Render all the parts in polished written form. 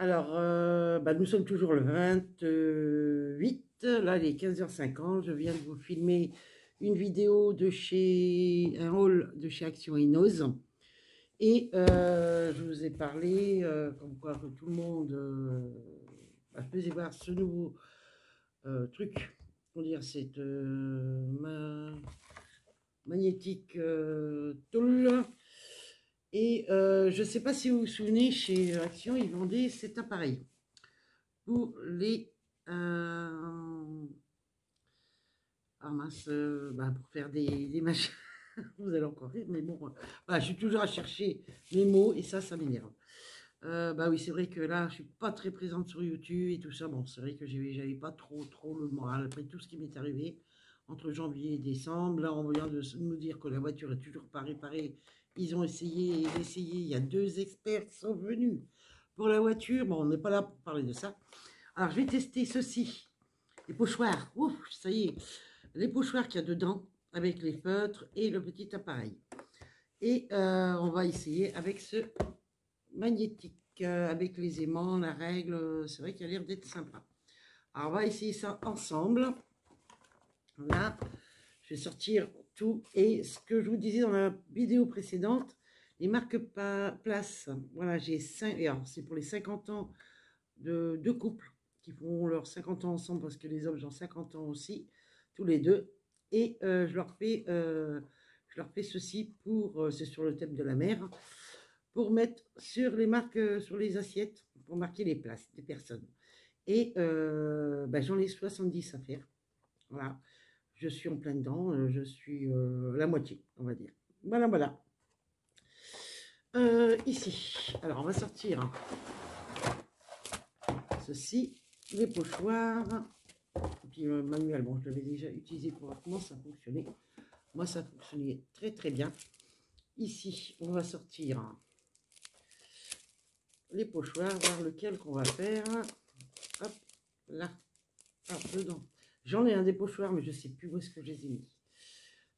Alors, nous sommes toujours le 28. Là, il est 15h50. Je viens de vous filmer une vidéo de chez un haul de chez Action Innose. Et je vous ai parlé, comme quoi que tout le monde faisait voir ce nouveau truc. Comment dire, cette magnétique tool. Et je ne sais pas si vous vous souvenez, chez Action, ils vendaient cet appareil pour les mince, pour faire des machins. Vous allez encore rire, mais bon, je suis toujours à chercher mes mots et ça m'énerve. Oui, c'est vrai que là, je suis pas très présente sur YouTube et tout ça. Bon, c'est vrai que j'avais pas trop le moral après tout ce qui m'est arrivé entre janvier et décembre. Là, on vient de nous dire que la voiture est toujours pas réparée. Ils ont essayé. Il y a 2 experts qui sont venus pour la voiture. Bon, on n'est pas là pour parler de ça. Alors, je vais tester ceci. Les pochoirs. Ouf, ça y est. Les pochoirs qu'il y a dedans avec les feutres et le petit appareil. Et on va essayer avec ce magnétique, avec les aimants, la règle. C'est vrai qu'il a l'air d'être sympa. Alors, on va essayer ça ensemble. Là, je vais sortir tout. Et ce que je vous disais dans la vidéo précédente, les marques place. Voilà, j'ai 5. Et alors, c'est pour les 50 ans de deux couples qui font leurs 50 ans ensemble parce que les hommes ont 50 ans aussi, tous les deux. Et je leur fais ceci pour, c'est sur le thème de la mer, pour mettre sur les marques, sur les assiettes, pour marquer les places des personnes. Et j'en ai 70 à faire. Voilà, je suis en plein dedans, je suis la moitié, on va dire. Voilà. Ici, alors on va sortir ceci, les pochoirs. Et puis manuel, bon, je l'avais déjà utilisé pour voir comment ça fonctionnait. Moi, ça fonctionnait très bien. Ici, on va sortir les pochoirs, voir lequel qu'on va faire. Hop, là, dedans. J'en ai un des pochoirs, mais je ne sais plus où est-ce que je les ai mis.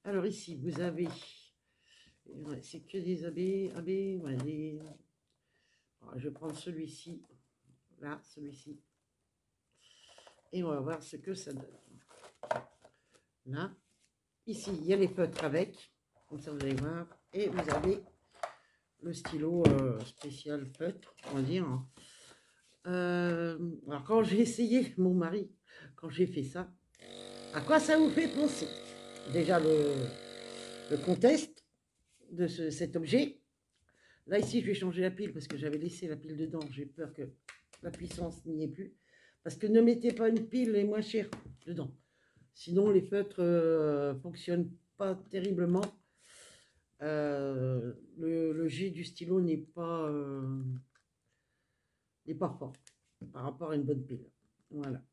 Alors ici, vous avez, c'est que des AB, ouais, je vais prendre celui-ci, là, celui-ci, et on va voir ce que ça donne. Là, ici, il y a les feutres avec, comme ça vous allez voir, et vous avez le stylo spécial feutre, on va dire. Alors quand j'ai essayé, mon mari, quand j'ai fait ça, à quoi ça vous fait penser? Déjà le contexte de cet objet. Là ici, je vais changer la pile parce que j'avais laissé la pile dedans. J'ai peur que la puissance n'y ait plus. Parce que ne mettez pas une pile les moins chères dedans. Sinon, les feutres fonctionnent pas terriblement. Le jet du stylo n'est pas fort par rapport à une bonne pile. Voilà.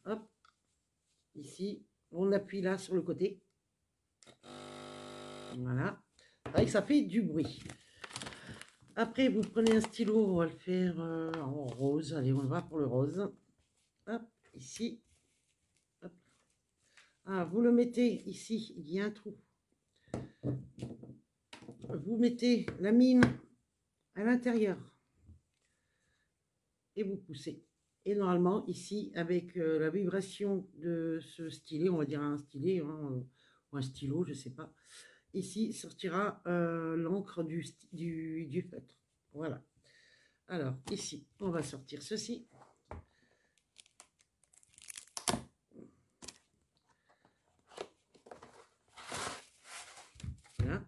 Hop. Ici, on appuie là sur le côté. Voilà. C'est vrai que ça fait du bruit. Après, vous prenez un stylo, on va le faire en rose. Allez, on va pour le rose. Hop, ici. Hop. Ah, vous le mettez ici, il y a un trou. Vous mettez la mine à l'intérieur et vous poussez. Et normalement, ici, avec la vibration de ce stylet, on va dire un stylet ou un stylo, je ne sais pas, ici sortira l'encre du feutre. Voilà. Alors, ici, on va sortir ceci. Voilà.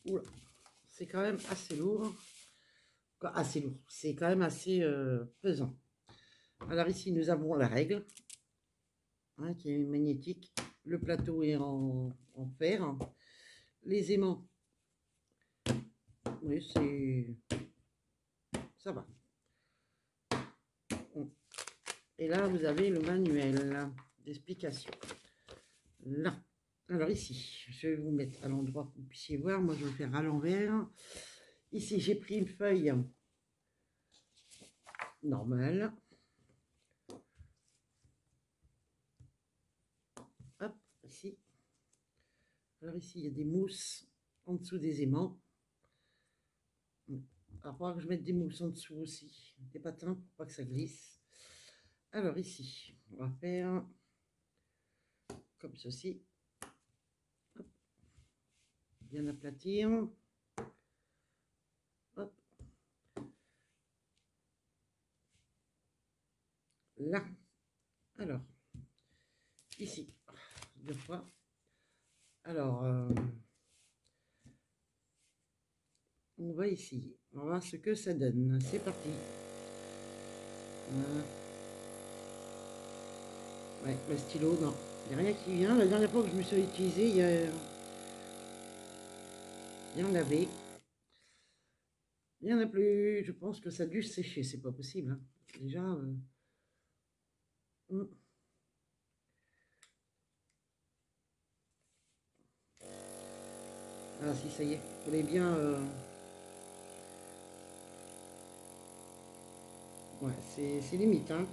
Oula, c'est quand même assez lourd. Assez lourd, c'est quand même assez pesant. Alors ici, nous avons la règle, qui est magnétique. Le plateau est en fer. Les aimants, oui, ça va. Et là, vous avez le manuel d'explication. Là. Alors ici, je vais vous mettre à l'endroit que vous puissiez voir. Moi, je vais le faire à l'envers. Ici, j'ai pris une feuille normale. Hop, ici. Alors ici, il y a des mousses en dessous des aimants. Alors, il faudra que je mette des mousses en dessous aussi, des patins pour pas que ça glisse. Alors ici, on va faire comme ceci. Hop. Bien aplatir. Hop. Là. Alors, ici, 2 fois. Alors, on va essayer. On va voir ce que ça donne. C'est parti. Voilà. Ouais, le stylo, non. Il n'y a rien qui vient. La dernière fois que je me suis utilisé, il y en avait. Il n'y en a plus. Je pense que ça a dû sécher. C'est pas possible. Hein. Déjà. Ah si, ça y est. Il fallait bien. Ouais, c'est limite. Hein.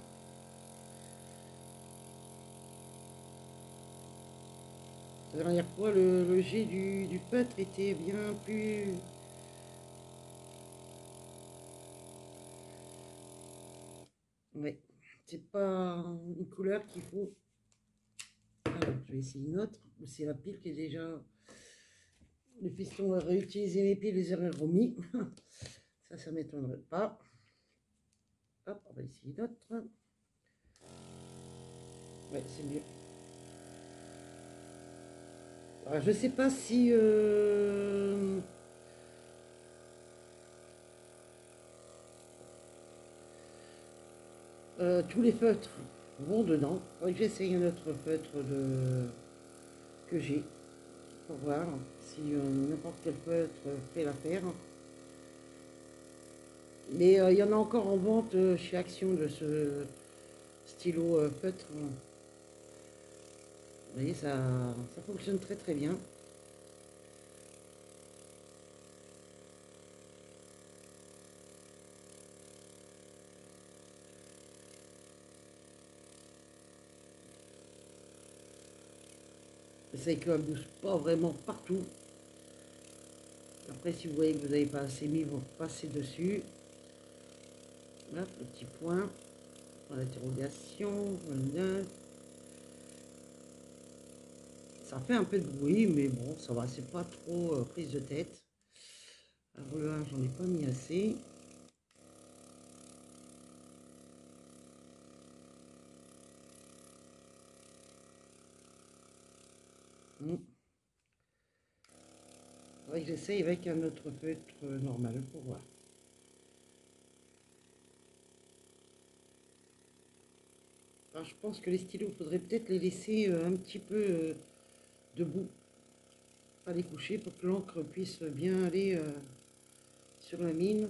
La dernière fois, le jet du feutre était bien plus. Ouais, c'est pas une couleur qu'il faut. Alors, je vais essayer une autre. C'est la pile qui est déjà. Le piston a réutilisé mes piles, les aurait remis. Ça m'étonnerait pas. Hop, on va essayer une autre. Ouais, c'est mieux. Alors, je sais pas si. Tous les feutres vont dedans. Faudrait que j'essaye un autre feutre que j'ai pour voir si n'importe quel feutre fait l'affaire. Mais il y en a encore en vente chez Action de ce stylo feutre. Vous voyez, ça fonctionne très très bien. C'est que ça ne bouge pas vraiment partout. Après, si vous voyez que vous n'avez pas assez mis, vous passez dessus. Hop, le petit point. Point d'interrogation. Voilà. Ça fait un peu de bruit, mais bon, ça va, c'est pas trop prise de tête. Alors le 1, j'en ai pas mis assez. Faudrait que j'essaye avec un autre feutre normal pour voir. Alors, je pense que les stylos, il faudrait peut-être les laisser un petit peu debout, pas les coucher pour que l'encre puisse bien aller sur la mine.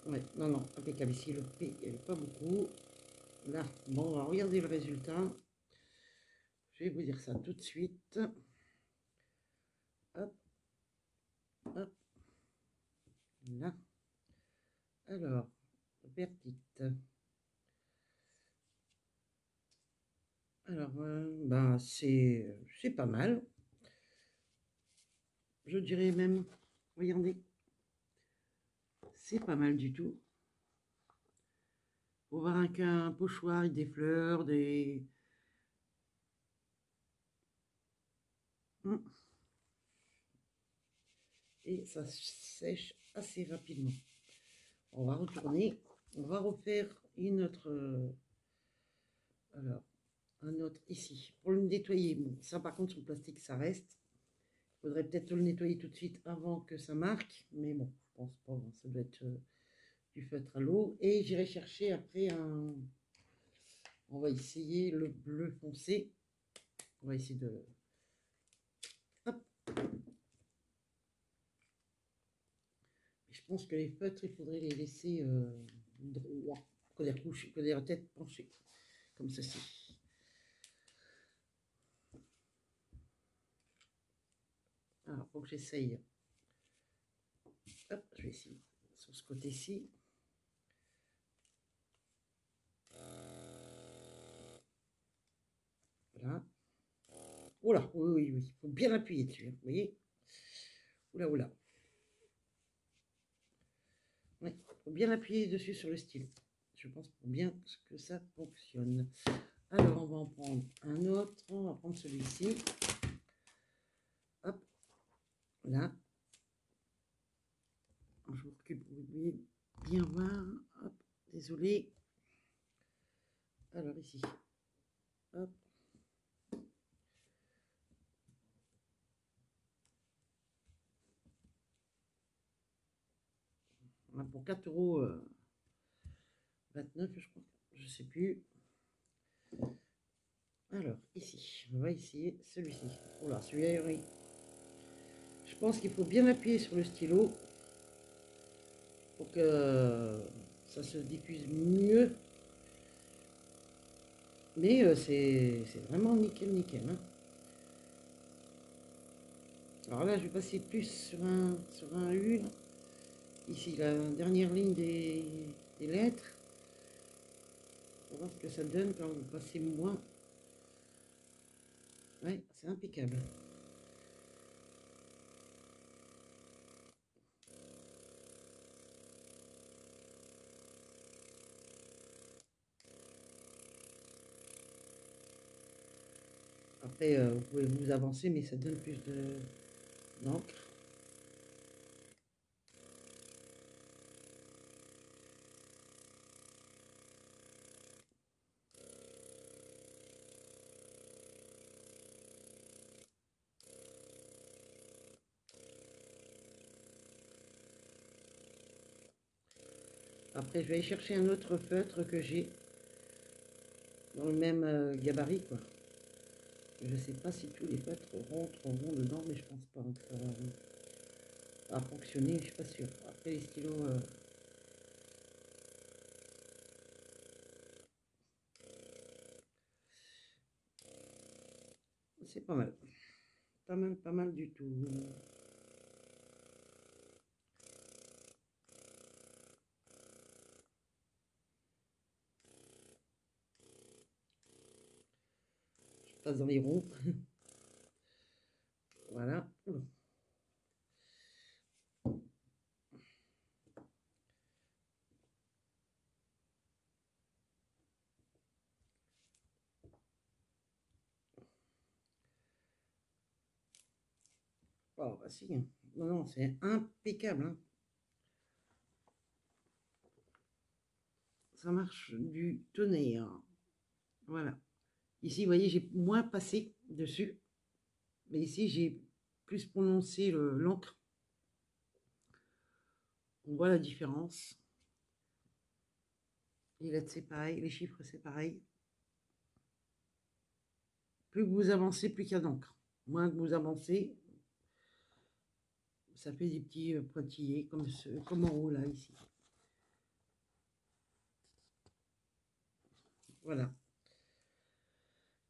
Ouais, non, non, impeccable. Ici, le P, il n'y avait pas beaucoup. Là, bon, on va regarder le résultat. Je vais vous dire ça tout de suite. Hop, hop, là. Alors, verdict. Alors, ben, c'est pas mal. Je dirais même, regardez, c'est pas mal du tout. Faut voir qu'un pochoir avec des fleurs, des... Et ça sèche assez rapidement. On va retourner, on va refaire une autre... alors, un autre ici. Pour le nettoyer, bon, ça par contre sur le plastique ça reste. Il faudrait peut-être le nettoyer tout de suite avant que ça marque. Mais bon, je pense pas, bon, ça doit être du feutre à l'eau. Et j'irai chercher après un... On va essayer le bleu foncé. On va essayer de... Hop. Je pense que les feutres, il faudrait les laisser droits. Que les coucher, que les têtes penchées. Comme ceci. Alors, faut que j'essaye. Hop, je vais essayer sur ce côté-ci. Voilà. Oula, oui, oui, oui. Il faut bien appuyer dessus, hein, vous voyez? Oula, oula. Oui, il faut bien appuyer dessus sur le stylo. Je pense pour bien que ça fonctionne. Alors, on va en prendre un autre. On va prendre celui-ci. Hop, là. Je vous recule, vous pouvez bien voir. Hop, désolé. Alors, ici. Hop. On a pour 4,29 €, je crois. Je sais plus. Alors, ici, on va essayer celui-ci. Oh là, celui-là, oui. Je pense qu'il faut bien appuyer sur le stylo pour que ça se diffuse mieux. Mais c'est vraiment nickel, nickel. Hein. Alors là, je vais passer plus sur un U. Là. Ici, la dernière ligne des lettres. On va voir ce que ça donne quand vous passez moins. Ouais, c'est impeccable. Après, vous pouvez vous avancer, mais ça donne plus d'encre. Après, je vais aller chercher un autre feutre que j'ai dans le même gabarit, quoi. Je ne sais pas si tous les feutres rentreront dedans, mais je pense pas que ça va fonctionner, je suis pas sûre. Après, les stylos... c'est pas mal. Pas mal, pas mal du tout. Je passe dans les ronds. Voilà. Oh, bah si. Non, non, c'est impeccable. Hein. Ça marche du tonnerre. Voilà. Ici, vous voyez, j'ai moins passé dessus. Mais ici, j'ai plus prononcé l'encre. On voit la différence. Les lettres, c'est pareil. Les chiffres, c'est pareil. Plus vous avancez, plus qu'il y a d'encre. Moins que vous avancez, ça fait des petits pointillés comme en haut là, ici. Voilà.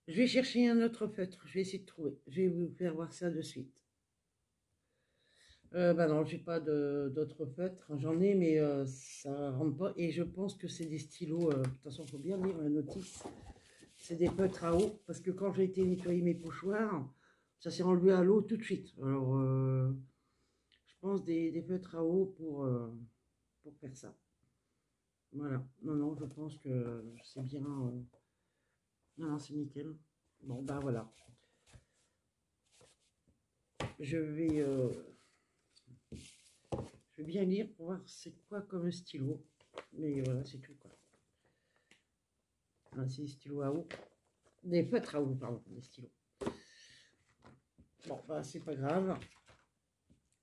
Je vais chercher un autre feutre. Je vais essayer de trouver. Je vais vous faire voir ça de suite. Bah non, j'ai pas d'autres feutres. J'en ai, mais ça rentre pas. Et je pense que c'est des stylos. De toute façon, il faut bien lire la notice. C'est des feutres à eau. Parce que quand j'ai été nettoyer mes pochoirs, ça s'est enlevé à l'eau tout de suite. Alors, je pense des feutres à eau pour faire ça. Voilà. Non, non, je pense que c'est bien. Non, non, c'est nickel. Bon, bah voilà. Je vais bien lire pour voir c'est quoi comme stylo. Mais voilà, c'est tout quoi. Ah, c'est des stylos à eau. Des feutres à eau, pardon, des stylos. Bon, bah c'est pas grave.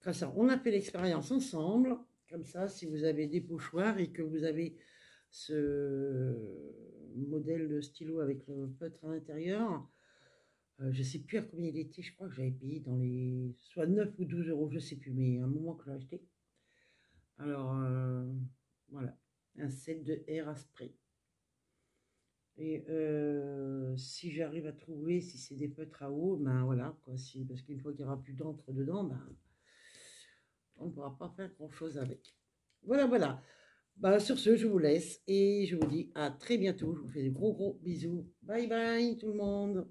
Comme ça, on a fait l'expérience ensemble. Comme ça, si vous avez des pochoirs et que vous avez ce modèle de stylo avec le feutre à l'intérieur, je ne sais plus à combien il était, je crois que j'avais payé dans les soit 9 ou 12 euros, je ne sais plus, mais à un moment que j'ai acheté. Alors, voilà, un set de air à spray. Et si j'arrive à trouver, si c'est des feutres à eau, ben voilà, quoi, parce qu'une fois qu'il n'y aura plus d'encre dedans, ben, on ne pourra pas faire grand-chose avec. Voilà, voilà. Bah, sur ce, je vous laisse et je vous dis à très bientôt. Je vous fais de gros bisous. Bye bye tout le monde.